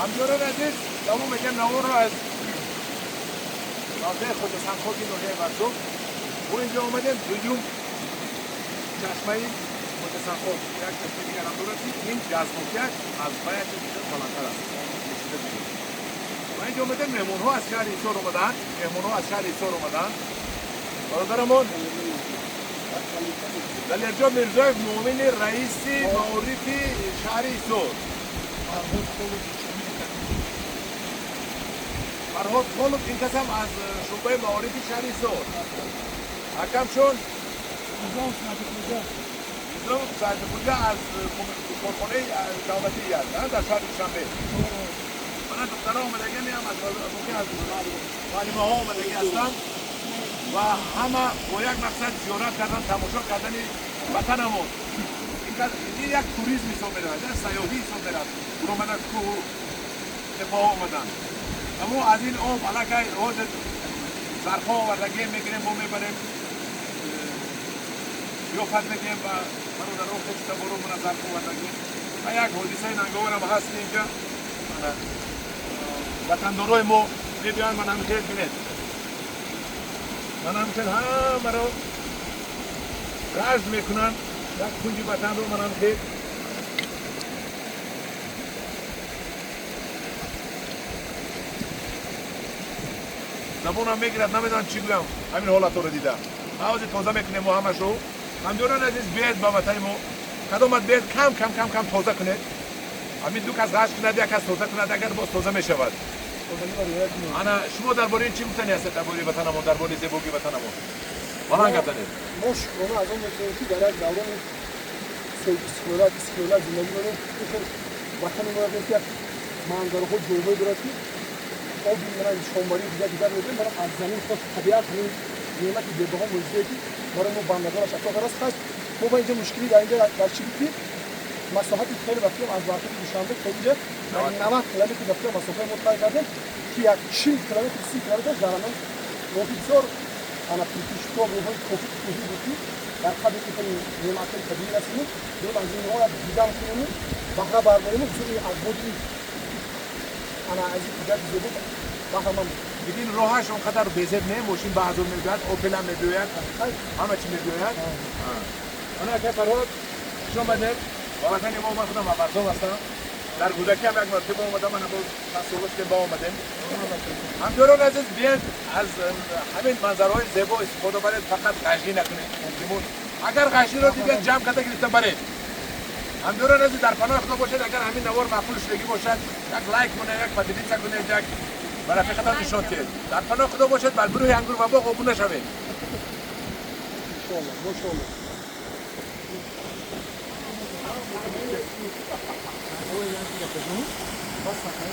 همچنان عزیز تمام میگم نور رو از نازه خود سنخوردی نوعه برسو و اینجا اومدیم دویوم چشمه خود سنخورد یک چشمه دیگر هم دورتی این جزموکیش از باید بیشتر بالاتر است و اینجا اومدیم مهمون ها از شهر ایسور اومدن برادرمون دلیرجا میرزاєв مومن رئیس معارف شهر ایسور فرهاد خولوف این کس هم از شعبه معارف شهر ایسور حکم شون نظام ساعت پوجا از کارخانه دولتی است در شهر دوشنبه من دخترها آمدگی هم از معلمه ها آمدگی هستم و همه با یک مقصد زیارت کردن تماشا کردن وطنمون این یک توریسم حساب می‌رود یک سیاحی حساب می‌رود اومدن کوه تپه‌ها آمدن اما از این آب علاقه روز ظرف‌ها آوردگی میگیریم با میبریم ضیافت میگیم و برادرها خیلی برو من ظرف آوردگی و یک حادثه ناگوار هم هست اینجا وطندارای ما میبیان من هم خیر بینید من همچنین همه رو رجل میکنن یک کنجی وطن رو من هم خیر زبون هم میگیرد نمیدونم چی گویم همین حالت رو دیده آوازی تازه میکنیم و همش رو همجوران عزیز بیاید با وطن ما قدامت بیاید کم تازه کنید همین دو کس غش کند یک کس تازه کند اگر باز تازه میشود انا شما درباره چی گفتنی هستید درباره وطنمون درباره زیبایی وطنمون والا گفتنید ما شما از اون میگیم که در دوران اسکولا زندگی رو وطن ما رو که منظره خود جلوی درستی آب میرن شماری دیگر میدیم برای از زمین خود طبیعت همین نعمتی به‌بها موجودی برای ما بندگانش اتفاق است ما با اینجا مشکلی در اینجا در چی بود مساحت خیلی وقتی از وقتی دوشنبه تا اینجا 90 کیلومتر دفعه مسافت مطلع کردیم که یک 40 کیلومتر 30 کیلومتر جریان بسیار انا پیشتو روی کوفی بودی در قبل که این نعمت طبیعی رسید دو از این نوع دیدم کنیم بهره برداریم چون از بودی انا از این دیگر زیبا بهره‌مند ببین راهش اونقدر بزرگ نه ماشین بهادر میگوید اوپل هم میگوید همه چی میگوید انا که فرهاد شما بده وطن ما من خودم آوردم هستم در کودکی هم یک مرتبه اومدم من با مسئولیت که با اومدیم همچنان عزیز بیاید از همین منظرهای زیبا استفاده برید فقط غشی نکنید اگر غشی رو دیدید جمع کرده گرفته برید همچنان عزیز در پناه خدا باشید اگر همین نوار معقول شدگی باشد یک لایک کنید یک پدیدیت کنید یک برای رفیقتان نشان دهید در پناه خدا باشید بر بروی انگور و باغ عبور نشوید Basta,